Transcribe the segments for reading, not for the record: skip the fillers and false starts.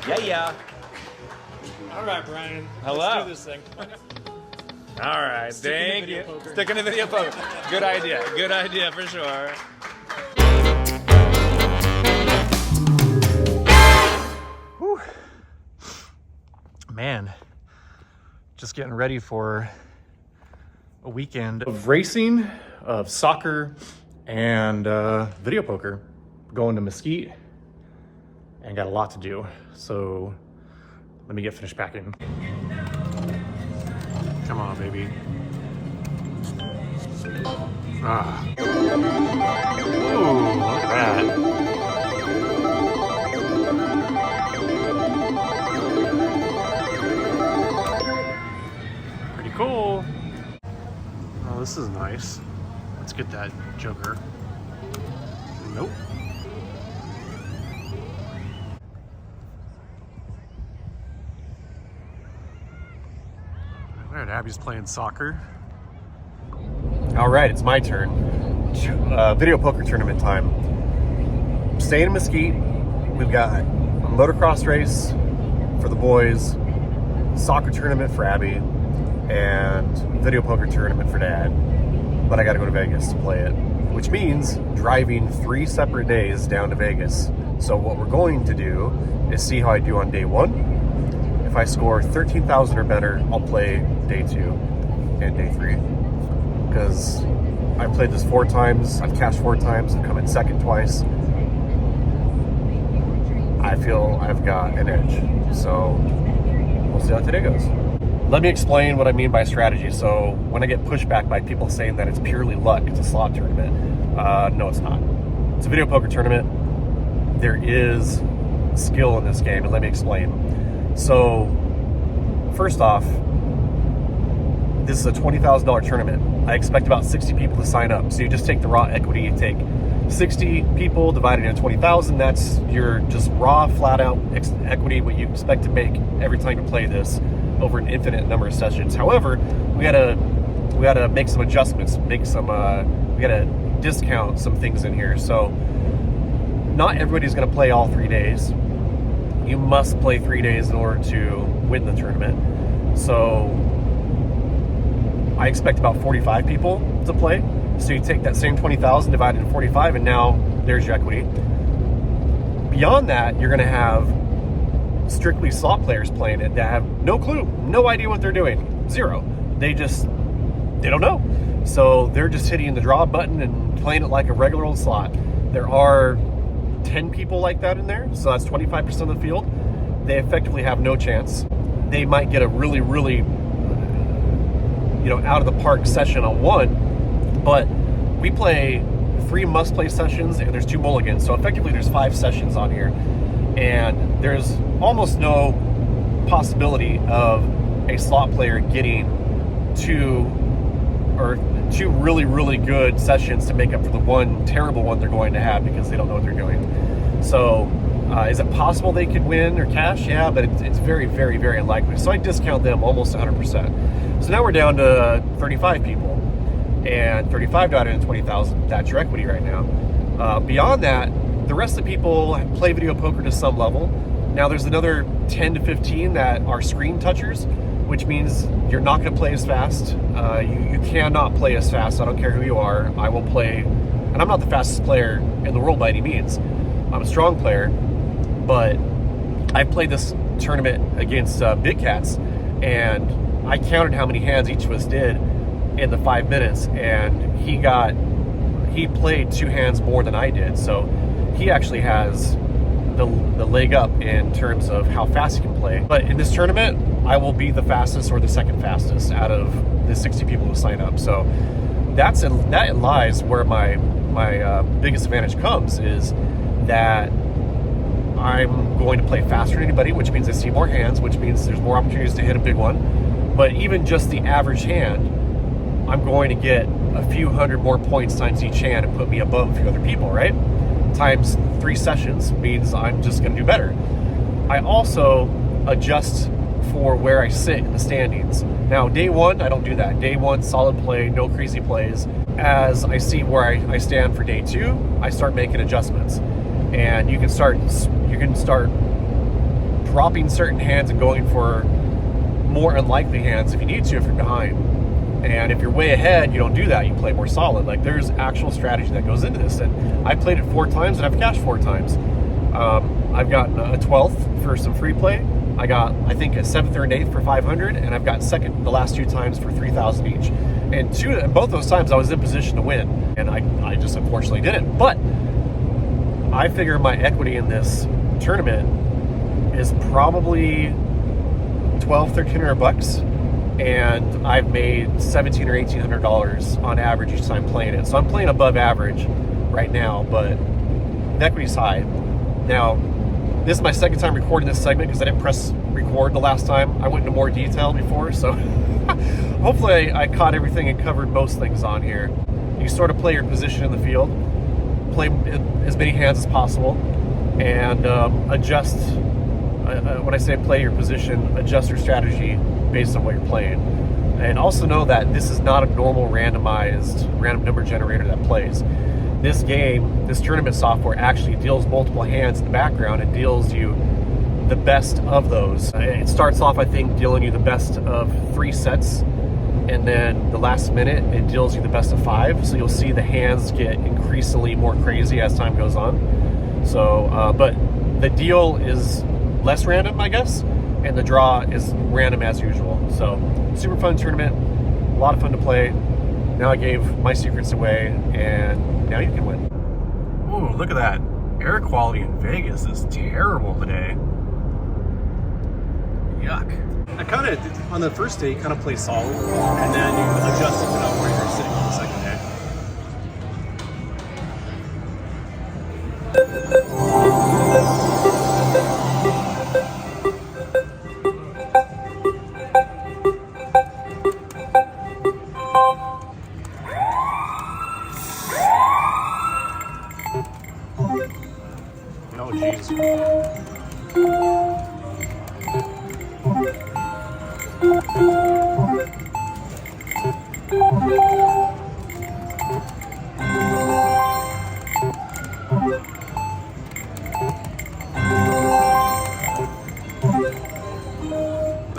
Yeah. All right, Brian. Hello. Let's do this thing. All right, thank you. Stick in the video poker. Good idea. Good idea for sure. Whew. Man, just getting ready for a weekend of racing, of soccer, and video poker. Going to Mesquite and got a lot to do. So let me get finished packing. Come on, baby. Ah. Ooh, look at that. Pretty cool. Oh, this is nice. Let's get that joker. Nope. All right, Abby's playing soccer. All right, it's my turn. Video poker tournament time. Staying in Mesquite. We've got a motocross race for the boys, soccer tournament for Abby, and video poker tournament for Dad. But I got to go to Vegas to play it, which means driving 3 separate days down to Vegas. So what we're going to do is see how I do on day 1. If I score 13,000 or better, I'll play day 2 and day 3. Because I've played this 4 times, I've cashed 4 times, I've come in second twice. I feel I've got an edge. So we'll see how today goes. Let me explain what I mean by strategy. So when I get pushback by people saying that it's purely luck, it's a slot tournament. No, it's not. It's a video poker tournament. There is skill in this game, and let me explain. So first off, this is a $20,000 tournament. I expect about 60 people to sign up. So you just take the raw equity, you take 60 people divided into 20,000. That's your just raw, flat out equity, what you expect to make every time you play this over an infinite number of sessions. However, we gotta make some adjustments, we gotta discount some things in here. So not everybody's gonna play all 3 days. You must play 3 days in order to win the tournament. So I expect about 45 people to play. So you take that same 20,000 divided into 45, and now there's your equity. Beyond that, you're gonna have strictly slot players playing it that have no clue, no idea what they're doing, 0. They don't know. So they're just hitting the draw button and playing it like a regular old slot. There are 10 people like that in there, so that's 25% of the field. They effectively have no chance. They might get a really, really, out of the park session on 1, but we play 3 must-play sessions and there's 2 mulligans, so effectively there's 5 sessions on here, and there's almost no possibility of a slot player getting 2 really, really good sessions to make up for the 1 terrible one they're going to have because they don't know what they're doing. So is it possible they could win or cash? Yeah, but it's very, very, very unlikely. So I discount them almost 100%. So now we're down to 35 people, and 35 divided into 20,000, that's your equity right now. Beyond that, the rest of the people play video poker to some level. Now there's another 10 to 15 that are screen touchers, which means you're not going to play as fast. You cannot play as fast. I don't care who you are. I will play, and I'm not the fastest player in the world by any means. I'm a strong player, but I played this tournament against Big Cats, and I counted how many hands each of us did in the 5 minutes, and he played 2 hands more than I did. So he actually has the leg up in terms of how fast he can play. But in this tournament, I will be the fastest or the second fastest out of the 60 people who sign up. So that lies where my biggest advantage comes, is that I'm going to play faster than anybody, which means I see more hands, which means there's more opportunities to hit a big one. But even just the average hand, I'm going to get a few hundred more points times each hand and put me above a few other people, right? Times 3 sessions means I'm just going to do better. I also adjust for where I sit in the standings. Now, day 1, I don't do that. Day 1, solid play, no crazy plays. As I see where I stand for day 2, I start making adjustments. And you can start dropping certain hands and going for more unlikely hands if you need to if you're behind. And if you're way ahead, you don't do that. You play more solid. Like, there's actual strategy that goes into this. And I played it 4 times and I've cashed 4 times. I've gotten a 12th for some free play. I got, I think, a 7th or an 8th for 500, and I've got second the last 2 times for 3,000 each. And both those times I was in position to win, and I just unfortunately didn't. But I figure my equity in this tournament is probably $1,200-$1,300, and I've made $1,700 or $1,800 on average each time playing it. So I'm playing above average right now, but the equity's high. Now, this is my second time recording this segment because I didn't press record the last time. I went into more detail before, so hopefully I caught everything and covered most things on here. You sort of play your position in the field, play as many hands as possible, and adjust. When I say play your position, adjust your strategy based on what you're playing. And also know that this is not a normal randomized random number generator that plays. This game, this tournament software actually deals multiple hands in the background and deals you the best of those. It starts off, I think, dealing you the best of 3 sets, and then the last minute it deals you the best of 5. So you'll see the hands get increasingly more crazy as time goes on. So, but the deal is less random, I guess, and the draw is random as usual. So super fun tournament, a lot of fun to play. Now I gave my secrets away, and now you can win. Ooh, look at that. Air quality in Vegas is terrible today. Yuck. I kind of, on the first day, you kind of play solid, and then you adjust it to where you're sitting on the second day. Oh, jeez.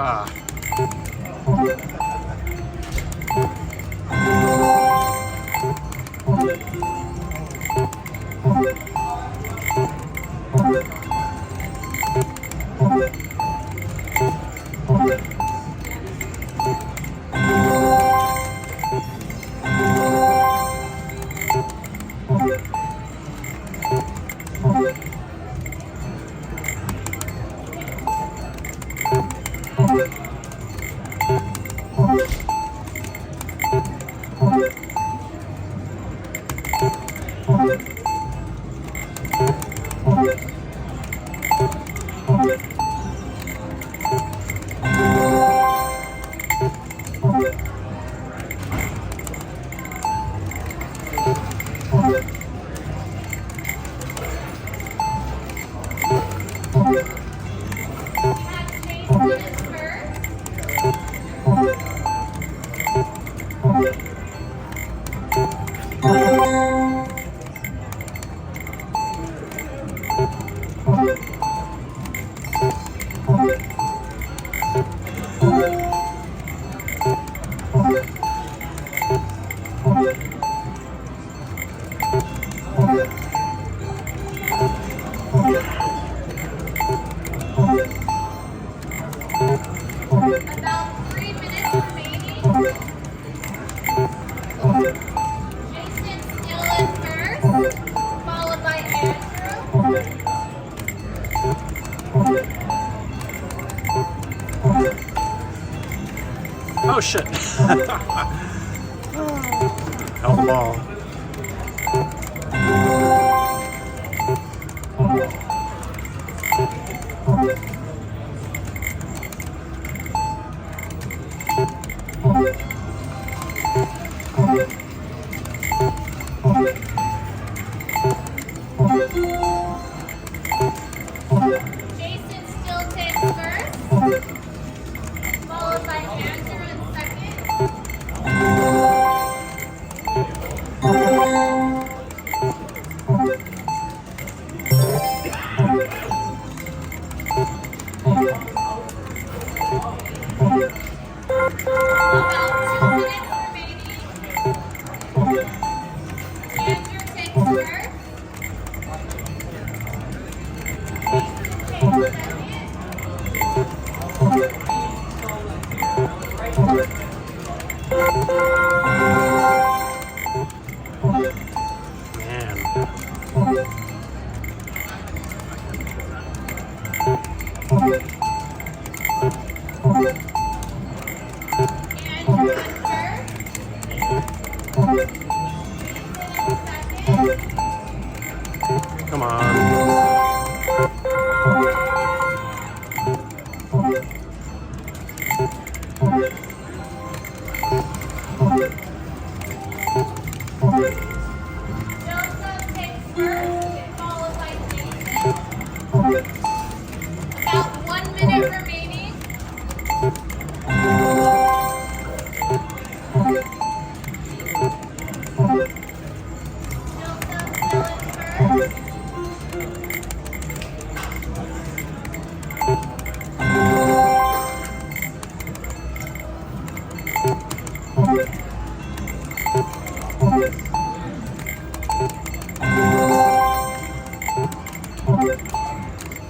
Ah. About 3 minutes remaining. Jason still in first, followed by Andrew. Oh shit. Held the ball. Jason still takes first, followed by Andrew in second. Come on. Joseph takes first, followed by Jason. About 1 minute remaining. Joseph still in first.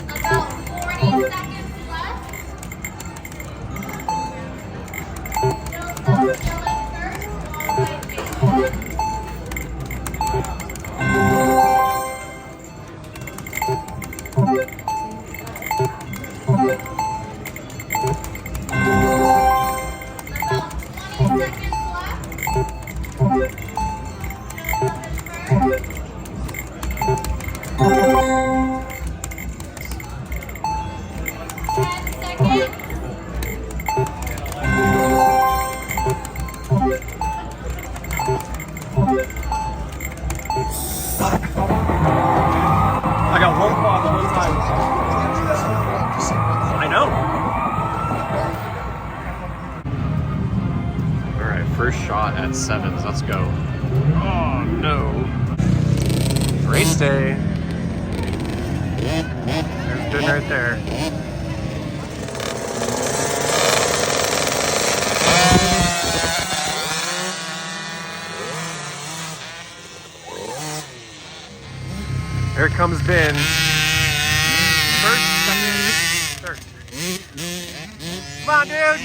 About 40 seconds left. Joseph still in first, followed by Jason. About 20 seconds left. Joseph in first. 10 seconds. I got one ball the whole time. I know. All right, first shot at sevens. Let's go. Oh no. Race day. There's Ben right there. Here comes Ben. First, second, third. Come on, dude.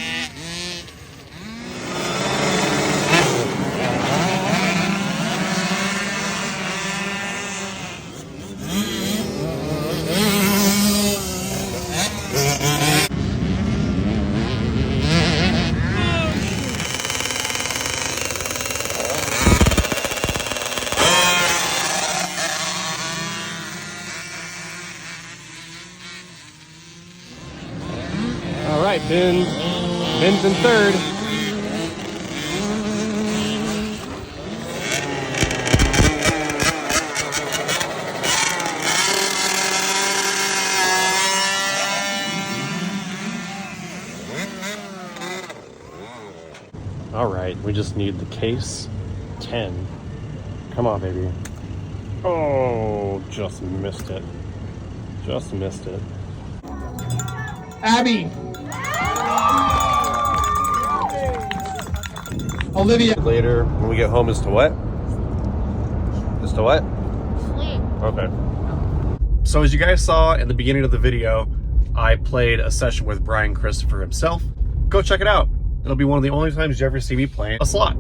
All right, Ben's in third. All right, we just need the case 10. Come on, baby. Oh, just missed it. Just missed it. Abby. Olivia. Later, when we get home, as to what? As to what? Sleep. Okay. So as you guys saw in the beginning of the video, I played a session with Brian Christopher himself. Go check it out. It'll be one of the only times you ever see me playing a slot.